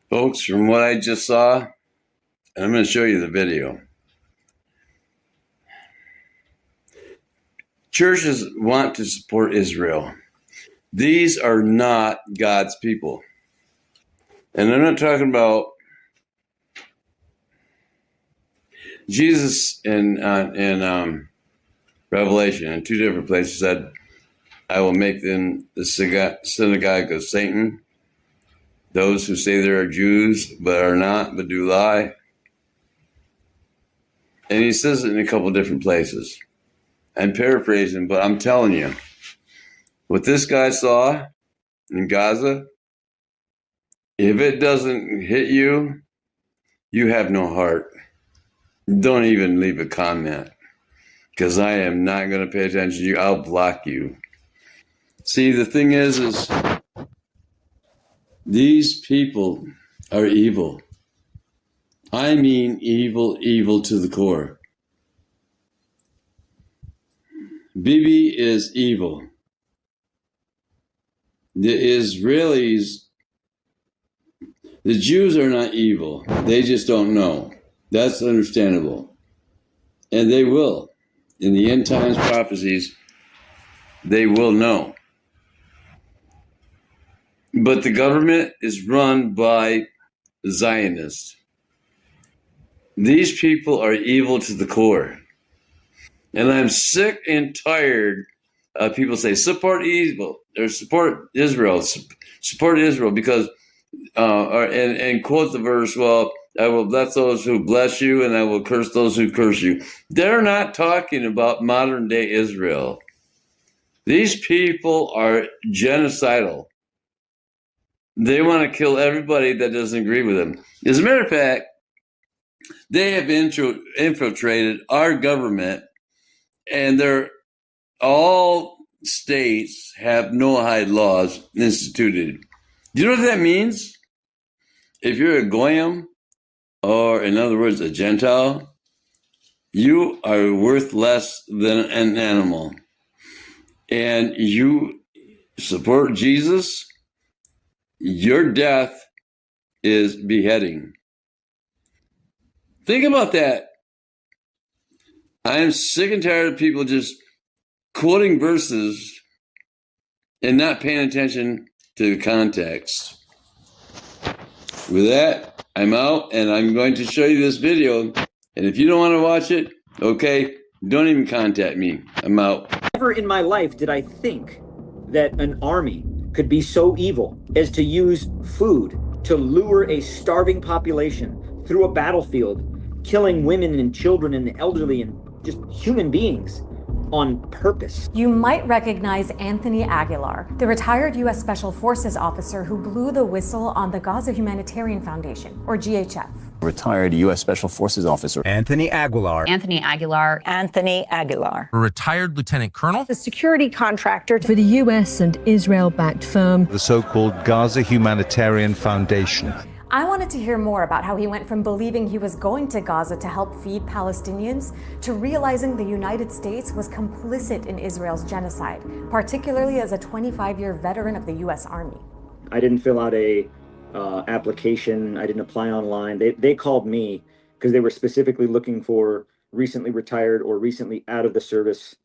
Folks, from what I just saw, and I'm going to show you the video. Churches want to support Israel. These are not God's people. And I'm not talking about Jesus in Revelation, in two different places, said, I will make them the synagogue of Satan. Those who say they are Jews, but are not, but do lie. And he says it in a couple different places. I'm paraphrasing, but I'm telling you, what this guy saw in Gaza, if it doesn't hit you, you have no heart. Don't even leave a comment, because I am not going to pay attention to you. I'll block you. See, the thing is these people are evil. I mean evil, evil to the core. Bibi is evil. The Israelis, the Jews are not evil. They just don't know. That's understandable. And they will. In the end times prophecies, they will know. But the government is run by Zionists. These people are evil to the core. And I'm sick and tired of people say, support evil, or support Israel, support Israel, because, and quote the verse, well, I will bless those who bless you, and I will curse those who curse you. They're not talking about modern day Israel. These people are genocidal. They want to kill everybody that doesn't agree with them. As a matter of fact, they have infiltrated our government, and they're all states have Noahide laws instituted. Do you know what that means? If you're a Goyim, or in other words, a Gentile, you are worth less than an animal. And you support Jesus, your death is beheading. Think about that. I am sick and tired of people just quoting verses and not paying attention to the context. With that, I'm out, and I'm going to show you this video. And if you don't want to watch it, okay, don't even contact me. I'm out. Never in my life did I think that an army could be so evil as to use food to lure a starving population through a battlefield, killing women and children and the elderly and just human beings on purpose. You might recognize Anthony Aguilar, the retired U.S. Special Forces officer who blew the whistle on the Gaza Humanitarian Foundation, or GHF. Retired U.S. Special Forces officer Anthony Aguilar. Anthony Aguilar. Anthony Aguilar. A retired lieutenant colonel. The security contractor for the U.S. and Israel-backed firm, the so-called Gaza Humanitarian Foundation. I wanted to hear more about how he went from believing he was going to Gaza to help feed Palestinians to realizing the United States was complicit in Israel's genocide, particularly as a 25-year veteran of the U.S. Army. I didn't fill out a application. I didn't apply online. They called me because they were specifically looking for recently retired or recently out of the service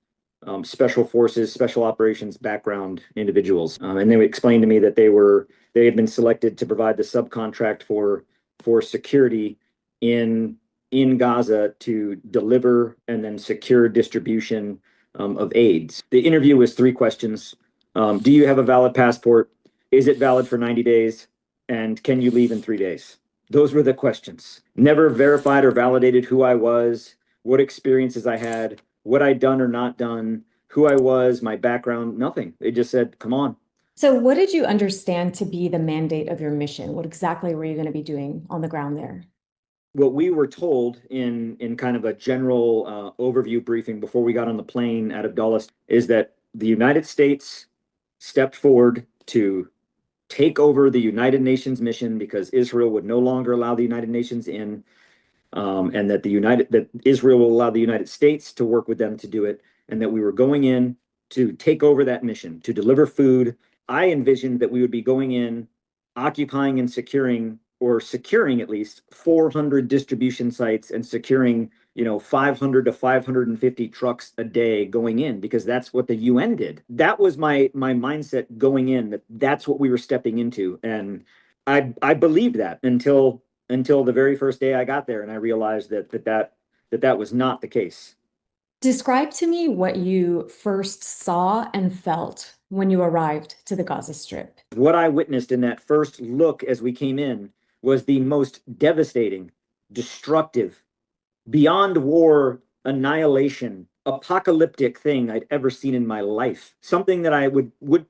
special forces, special operations background individuals. And they explained to me that they had been selected to provide the subcontract for security in Gaza to deliver and then secure distribution of aids. The interview was 3 questions. Do you have a valid passport? Is it valid for 90 days? And can you leave in 3 days? Those were the questions. Never verified or validated who I was, what experiences I had, what I'd done or not done, who I was, my background, nothing. They just said, come on. So what did you understand to be the mandate of your mission? What exactly were you going to be doing on the ground there? What we were told in kind of a general overview briefing before we got on the plane out of Dulles is that the United States stepped forward to take over the United Nations mission because Israel would no longer allow the United Nations in, and that Israel will allow the United States to work with them to do it, and that we were going in to take over that mission, to deliver food. I envisioned that we would be going in, occupying and securing or securing at least 400 distribution sites and securing, 500 to 550 trucks a day going in, because that's what the UN did. That was my mindset going in, that's what we were stepping into. And I believed that until the very first day I got there, and I realized that was not the case. Describe to me what you first saw and felt when you arrived to the Gaza Strip. What I witnessed in that first look as we came in was the most devastating, destructive, beyond war, annihilation, apocalyptic thing I'd ever seen in my life. Something that I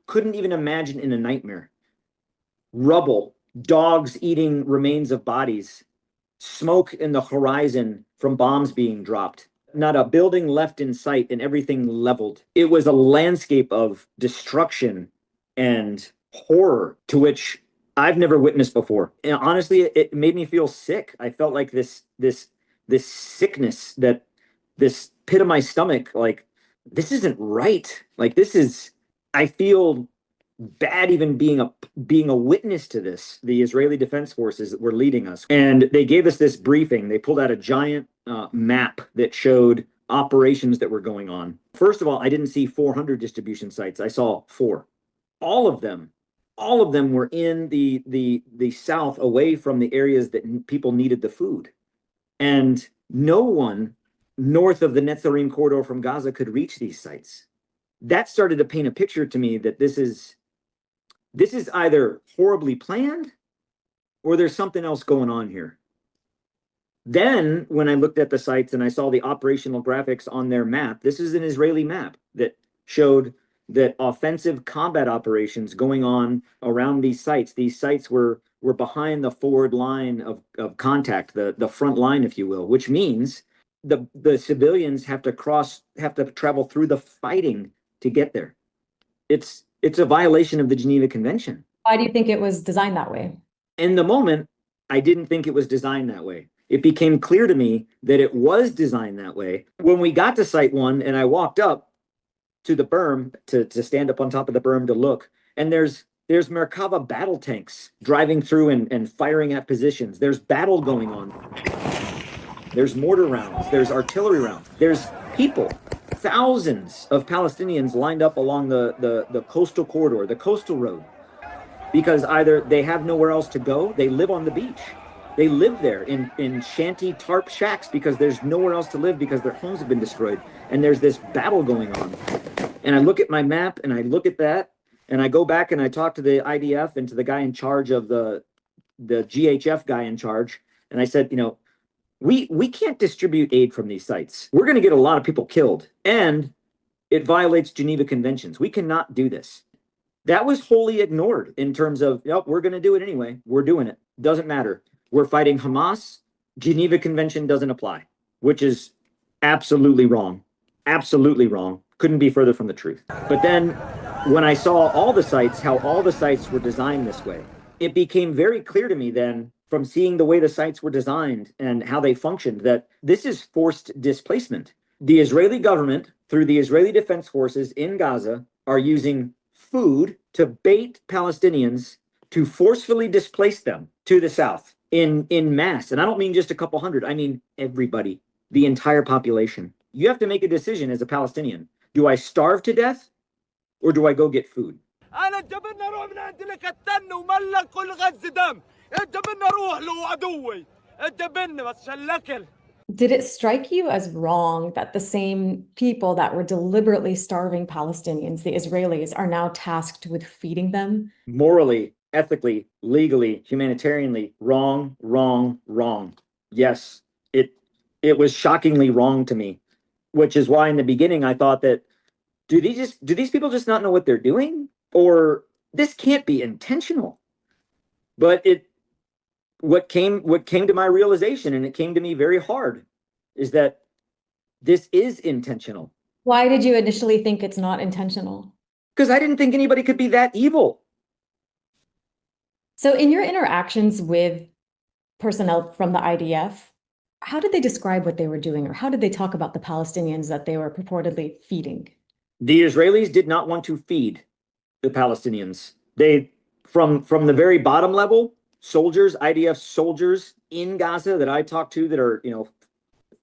couldn't even imagine in a nightmare. Rubble, dogs eating remains of bodies, smoke in the horizon from bombs being dropped. Not a building left in sight, and everything leveled. It was a landscape of destruction and horror to which I've never witnessed before. And honestly, it made me feel sick. I felt like this sickness, that this pit of my stomach, like, this isn't right. Like, I feel bad even being a witness to this. The Israeli Defense Forces were leading us, and they gave us this briefing. They pulled out a giant map that showed operations that were going on. First of all, I didn't see 400 distribution sites. I saw 4. All of them were in the south, away from the areas that people needed the food, and no one north of the Netzarim corridor from Gaza could reach these sites. That started to paint a picture to me that this is either horribly planned or there's something else going on here. Then when I looked at the sites and I saw the operational graphics on their map, this is an Israeli map that showed that offensive combat operations going on around these sites. These sites were behind the forward line of contact, the front line, if you will, which means the civilians have to travel through the fighting to get there. It's a violation of the Geneva Convention. Why do you think it was designed that way? In the moment, I didn't think it was designed that way. It became clear to me that it was designed that way when we got to Site 1 and I walked up to the berm to stand up on top of the berm to look, and there's Merkava battle tanks driving through and firing at positions. There's battle going on. There's mortar rounds. There's artillery rounds. There's people. Thousands of Palestinians lined up along the coastal corridor, the coastal road, because either they have nowhere else to go, they live on the beach. They live there in shanty tarp shacks because there's nowhere else to live because their homes have been destroyed. And there's this battle going on. And I look at my map and I look at that and I go back and I talk to the IDF and to the guy in charge of the GHF guy in charge. And I said, we can't distribute aid from these sites. We're going to get a lot of people killed, and it violates Geneva Conventions. We cannot do this. That was wholly ignored in terms of, nope, we're going to do it anyway. We're doing it. Doesn't matter. We're fighting Hamas. Geneva Convention doesn't apply, which is absolutely wrong. Absolutely wrong. Couldn't be further from the truth. But then when I saw all the sites, how all the sites were designed this way, it became very clear to me then, from seeing the way the sites were designed and how they functioned, that this is forced displacement. The Israeli government, through the Israeli Defense Forces in Gaza, are using food to bait Palestinians to forcefully displace them to the south in mass. And I don't mean just a couple hundred. I mean everybody, the entire population. You have to make a decision as a Palestinian. Do I starve to death or do I go get food? Did it strike you as wrong that the same people that were deliberately starving Palestinians, the Israelis, are now tasked with feeding them? Morally, ethically, legally, humanitarianly, wrong, wrong, wrong. Yes, it was shockingly wrong to me, which is why in the beginning I thought that, do these people just not know what they're doing? Or this can't be intentional. But what came to my realization, and it came to me very hard, is that this is intentional. Why did you initially think it's not intentional? Because I didn't think anybody could be that evil. So in your interactions with personnel from the IDF, how did they describe what they were doing, or how did they talk about the Palestinians that they were purportedly feeding? The Israelis did not want to feed the Palestinians. They, from the very bottom level, soldiers, IDF soldiers in Gaza that I talk to that are,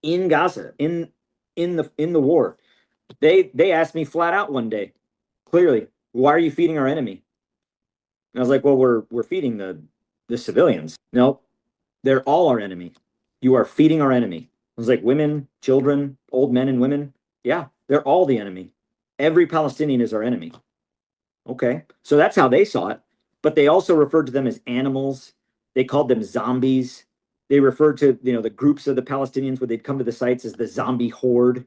in Gaza, in the war. They asked me flat out one day, clearly, why are you feeding our enemy? And I was like, well, we're feeding the civilians. No, they're all our enemy. You are feeding our enemy. I was like, women, children, old men and women. Yeah, they're all the enemy. Every Palestinian is our enemy. Okay, so that's how they saw it. But they also referred to them as animals. They called them zombies. They referred to, the groups of the Palestinians when they'd come to the sites as the zombie horde,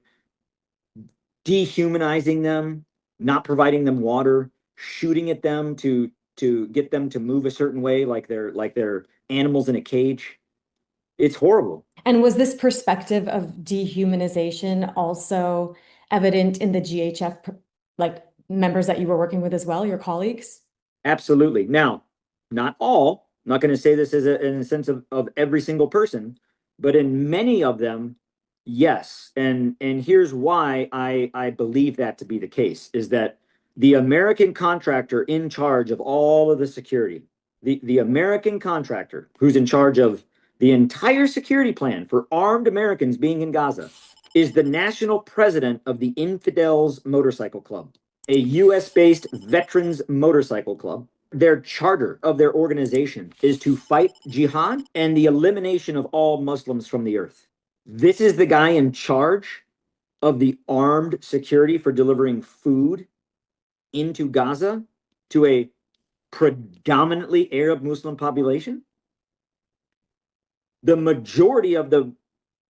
dehumanizing them, not providing them water, shooting at them to get them to move a certain way, like they're animals in a cage. It's horrible. And was this perspective of dehumanization also evident in the GHF members that you were working with as well, your colleagues? Absolutely. Now, not all. I'm not going to say this as in a sense of every single person, but in many of them, yes. And here's why I believe that to be the case, is that the American contractor in charge of all of the security, the American contractor who's in charge of the entire security plan for armed Americans being in Gaza, is the national president of the Infidels Motorcycle Club, a US-based veterans motorcycle club. Their charter of their organization is to fight jihad and the elimination of all Muslims from the earth. This is the guy in charge of the armed security for delivering food into Gaza to a predominantly Arab Muslim population. The majority of the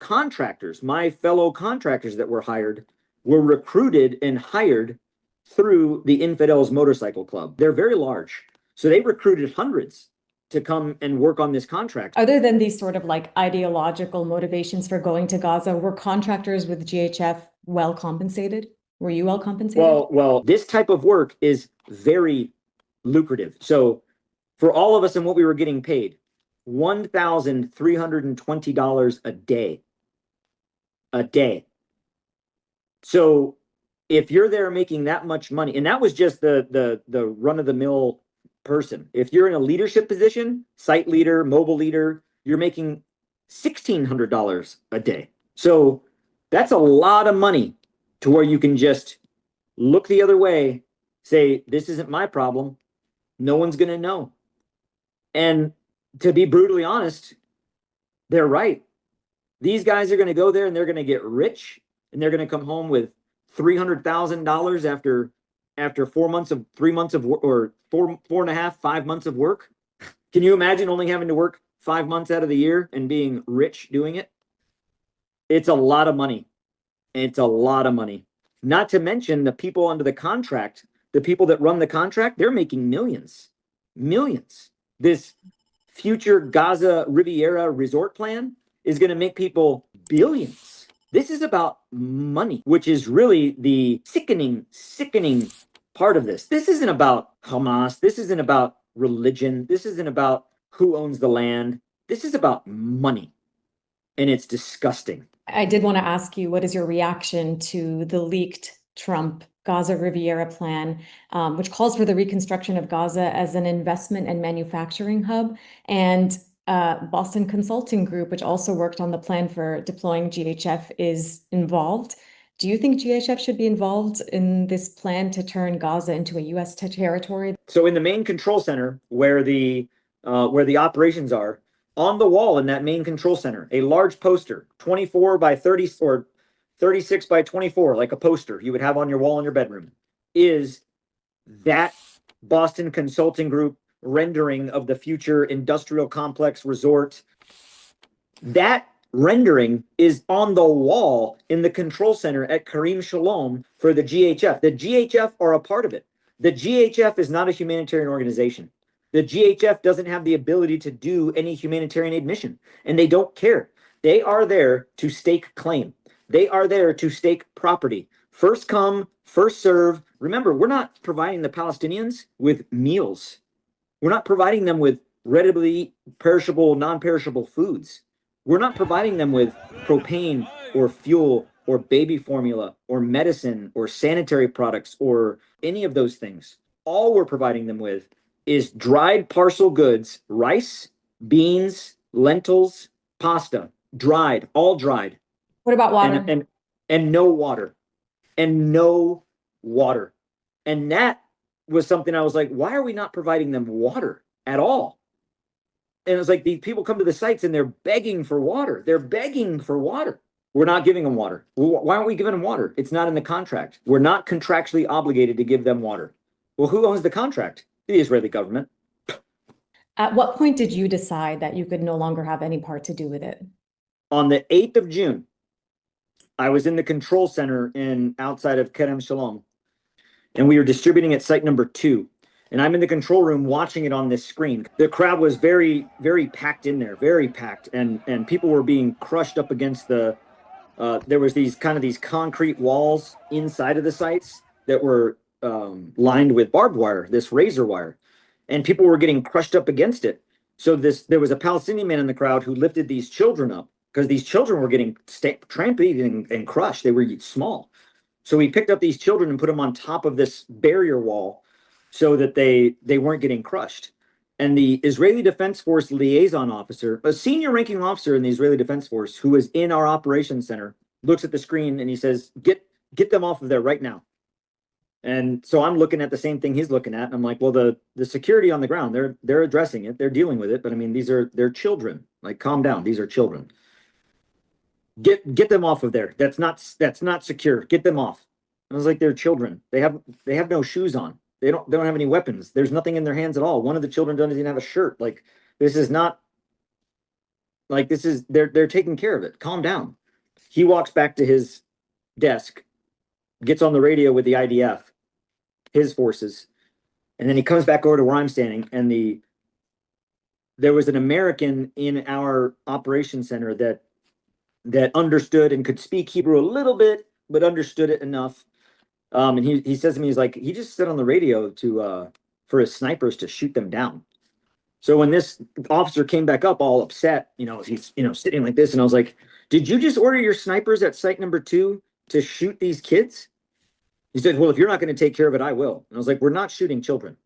contractors, my fellow contractors that were hired, were recruited and hired through the Infidels Motorcycle Club. They're very large. So they recruited hundreds to come and work on this contract. Other than these sort of ideological motivations for going to Gaza, were contractors with GHF well compensated? Were you well compensated? Well, this type of work is very lucrative. So for all of us and what we were getting paid, $1,320 a day. A day. So if you're there making that much money, and that was just the run-of-the-mill person. If you're in a leadership position, site leader, mobile leader, you're making $1,600 a day. So that's a lot of money to where you can just look the other way, say, this isn't my problem. No one's going to know. And to be brutally honest, they're right. These guys are going to go there and they're going to get rich, and they're going to come home with $300,000 after 4 months of 3 months of work, or 5 months of work. Can you imagine only having to work 5 months out of the year and being rich doing it? It's a lot of money. It's a lot of money. Not to mention the people under the contract, the people that run the contract, they're making millions. Millions. This future Gaza Riviera resort plan is going to make people billions. This is about money, which is really the sickening part of this. This isn't about Hamas. This isn't about religion. This isn't about who owns the land. This is about money. And it's disgusting. I did want to ask you, what is your reaction to the leaked Trump Gaza Riviera plan, which calls for the reconstruction of Gaza as an investment and manufacturing hub, and Boston Consulting Group, which also worked on the plan for deploying GHF, is involved. Do you think GHF should be involved in this plan to turn Gaza into a U.S. territory? So in the main control center, where the operations are, on the wall in that main control center, a large poster, 24 by 30 or 36 by 24, like a poster you would have on your wall in your bedroom, is that Boston Consulting Group rendering of the future industrial complex resort. That rendering is on the wall in the control center at Karim Shalom for the GHF. The GHF are a part of it. The GHF is not a humanitarian organization. The GHF doesn't have the ability to do any humanitarian aid mission, and they don't care. They are there to stake claim. They are there to stake property. First come, first serve. Remember, we're not providing the Palestinians with meals. We're not providing them with readily perishable, non-perishable foods. We're not providing them with propane or fuel or baby formula or medicine or sanitary products or any of those things. All we're providing them with is dried parcel goods, rice, beans, lentils, pasta, dried, all dried, What about water? and no water, and no water. And that was something I was like, why are we not providing them water at all? And it was like, these people come to the sites and they're begging for water. They're begging for water. We're not giving them water. Why aren't we giving them water? It's not in the contract. We're not contractually obligated to give them water. Well, who owns the contract? The Israeli government. At what point did you decide that you could no longer have any part to do with it? On the 8th of June, I was in the control center outside of Kerem Shalom, and we were distributing at site number 2. And I'm in the control room watching it on this screen. The crowd was very, very packed in there, very packed, and people were being crushed up against the. There was these concrete walls inside of the sites that were lined with barbed wire, this razor wire, and people were getting crushed up against it. So there was a Palestinian man in the crowd who lifted these children up because these children were getting trampled and crushed. They were small. So he picked up these children and put them on top of this barrier wall so that they weren't getting crushed. And the Israeli Defense Force liaison officer, a senior ranking officer in the Israeli Defense Force who was in our operations center, looks at the screen and he says, get them off of there right now. And so I'm looking at the same thing he's looking at. And I'm like, well, the security on the ground, they're addressing it. They're dealing with it. But I mean, they're children. Like, calm down. These are children. Get them off of there. That's not secure. Get them off. And I was like, they're children. They have no shoes on. They don't have any weapons. There's nothing in their hands at all. One of the children doesn't even have a shirt. Like, this is not like this is they're taking care of it. Calm down. He walks back to his desk, gets on the radio with the IDF, his forces, and then he comes back over to where I'm standing, and there was an American in our operations center that understood and could speak Hebrew a little bit, but understood it enough. And he says to me, he's like, he just said on the radio for his snipers to shoot them down. So when this officer came back up all upset, he's sitting like this, and I was like, did you just order your snipers at site number 2 to shoot these kids? He said, well, if you're not going to take care of it, I will. And I was like, we're not shooting children.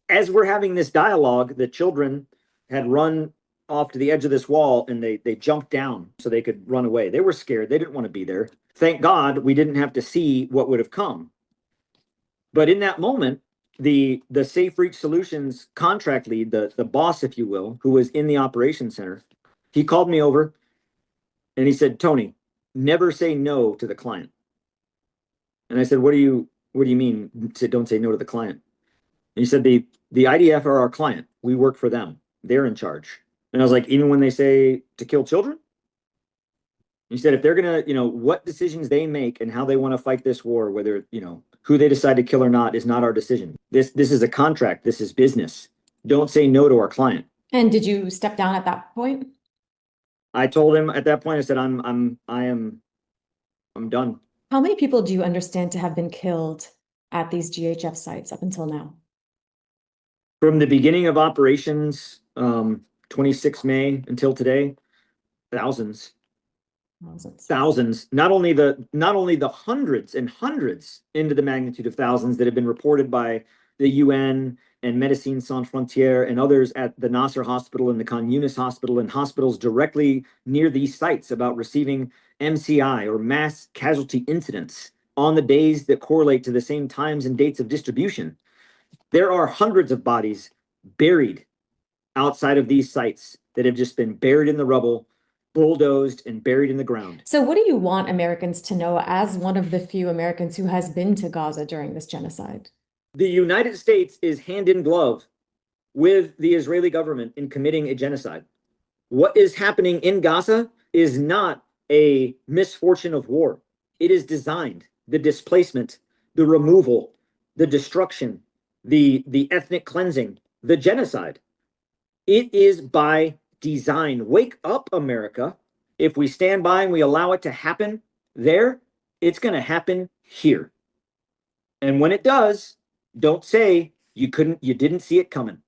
As we're having this dialogue, the children had run off to the edge of this wall and they jumped down so they could run away. They were scared. They didn't want to be there. Thank God we didn't have to see what would have come. But in that moment, the Safe Reach Solutions contract lead, the boss, if you will, who was in the operations center, he called me over and he said, Tony, never say no to the client. And I said, what do you mean? Don't say no to the client. And he said, the IDF are our client. We work for them. They're in charge. And I was like, even when they say to kill children? He said, if they're going to, what decisions they make and how they want to fight this war, whether, who they decide to kill or not is not our decision. This is a contract. This is business. Don't say no to our client. And did you step down at that point? I told him at that point, I said, I'm done. How many people do you understand to have been killed at these GHF sites up until now? From the beginning of operations, 26 May until today, thousands. Not only the hundreds and hundreds into the magnitude of thousands that have been reported by the UN and Médecins Sans Frontières and others at the Nasser Hospital and the Khan Yunis Hospital and hospitals directly near these sites about receiving MCI or mass casualty incidents on the days that correlate to the same times and dates of distribution. There are hundreds of bodies buried outside of these sites that have just been buried in the rubble, bulldozed and buried in the ground. So what do you want Americans to know as one of the few Americans who has been to Gaza during this genocide? The United States is hand in glove with the Israeli government in committing a genocide. What is happening in Gaza is not a misfortune of war. It is designed. The displacement, the removal, the destruction, the ethnic cleansing, the genocide. It is by design. Wake up, America. If we stand by and we allow it to happen there, it's going to happen here. And when it does, don't say you didn't see it coming.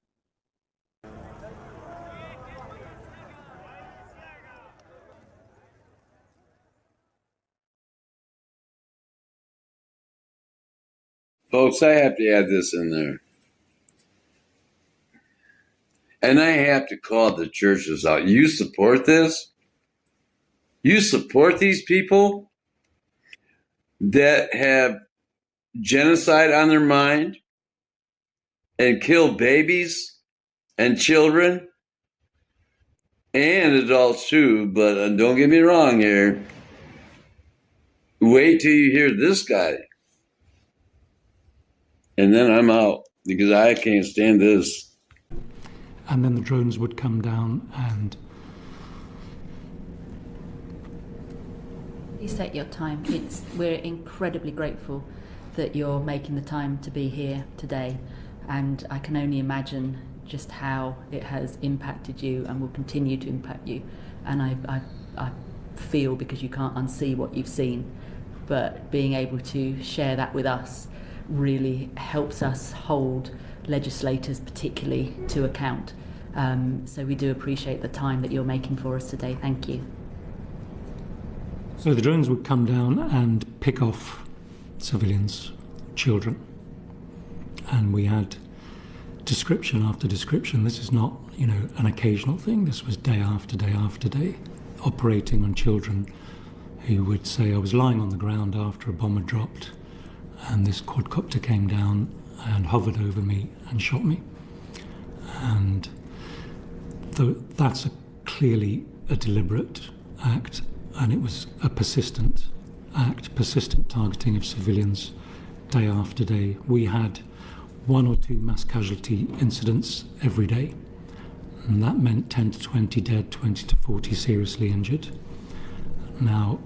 Folks, I have to add this in there. And I have to call the churches out. You support this? You support these people that have genocide on their mind and kill babies and children and adults too, but don't get me wrong here. Wait till you hear this guy. And then I'm out because I can't stand this. And then the drones would come down and... Please take your time. We're incredibly grateful that you're making the time to be here today, and I can only imagine just how it has impacted you and will continue to impact you. And I feel, because you can't unsee what you've seen, but being able to share that with us really helps us hold legislators particularly to account. So we do appreciate the time that you're making for us today. Thank you. So the drones would come down and pick off civilians, children. And we had description after description. This is not, an occasional thing. This was day after day after day, operating on children who would say, I was lying on the ground after a bomb had dropped, and this quadcopter came down and hovered over me and shot me. And that's clearly a deliberate act, and it was a persistent act, persistent targeting of civilians day after day. We had 1 or 2 mass casualty incidents every day, and that meant 10 to 20 dead, 20 to 40 seriously injured. Now,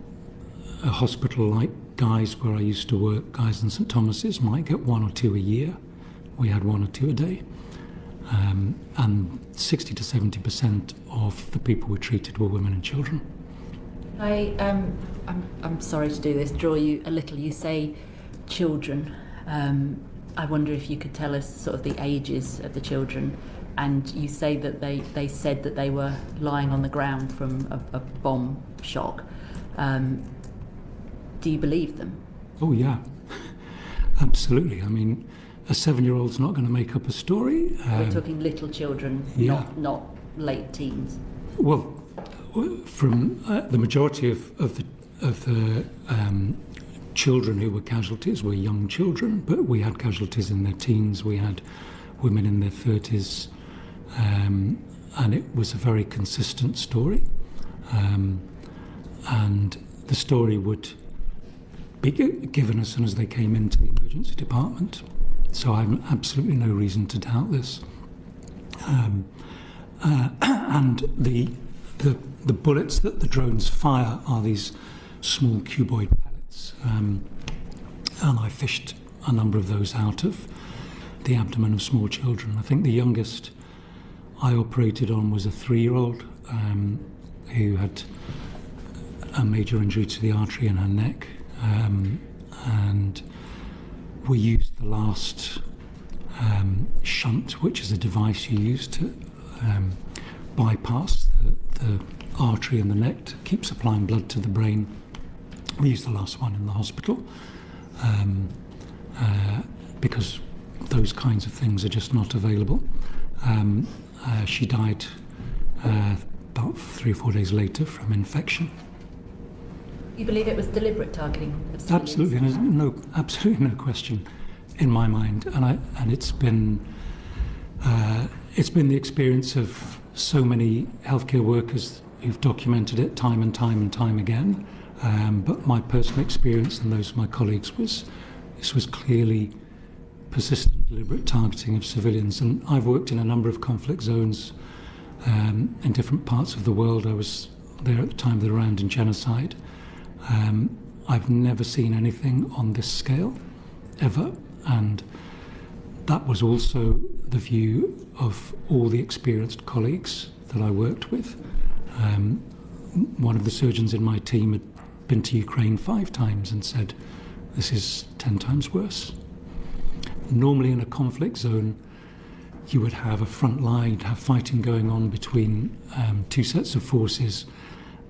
a hospital like Guy's, where I used to work, Guy's and St Thomas's, might get 1 or 2 a year. We had 1 or 2 a day. And 60 to 70% of the people we treated were women and children. I'm sorry to do this, draw you a little. You say children. I wonder if you could tell us sort of the ages of the children. And you say that they said that they were lying on the ground from a bomb shock. Do you believe them? Oh, yeah. Absolutely. I mean, a 7-year-old's not going to make up a story. We're talking little children, yeah. not late teens. Well, from the majority of the children who were casualties were young children, but we had casualties in their teens, we had women in their 30s, and it was a very consistent story. And the story would be given as soon as they came into the emergency department. So I have absolutely no reason to doubt this. And the bullets that the drones fire are these small cuboid pellets. And I fished a number of those out of the abdomen of small children. I think the youngest I operated on was a 3-year-old who had a major injury to the artery in her neck. And we used the last shunt, which is a device you use to bypass the artery in the neck to keep supplying blood to the brain. We used the last one in the hospital because those kinds of things are just not available. She died about 3 or 4 days later from infection. You believe it was deliberate targeting of civilians? Absolutely, and there's absolutely no question in my mind, and it's been the experience of so many healthcare workers who've documented it time and time and time again. But my personal experience and those of my colleagues this was clearly persistent, deliberate targeting of civilians. And I've worked in a number of conflict zones in different parts of the world. I was there at the time of the Rwandan genocide. I've never seen anything on this scale, ever, and that was also the view of all the experienced colleagues that I worked with. One of the surgeons in my team had been to Ukraine 5 times and said, this is 10 times worse. Normally in a conflict zone, you would have a front line, have fighting going on between 2 sets of forces,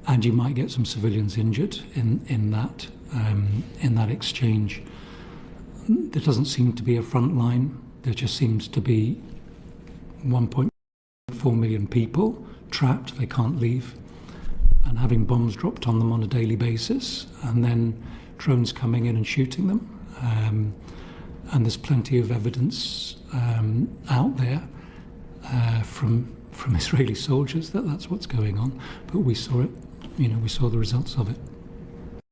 and you might get some civilians injured in that exchange. There doesn't seem to be a front line. There just seems to be 1.5 1.4 million people trapped, they can't leave, and having bombs dropped on them on a daily basis, and then drones coming in and shooting them. And there's plenty of evidence out there from Israeli soldiers that that's what's going on. But we saw it, we saw the results of it.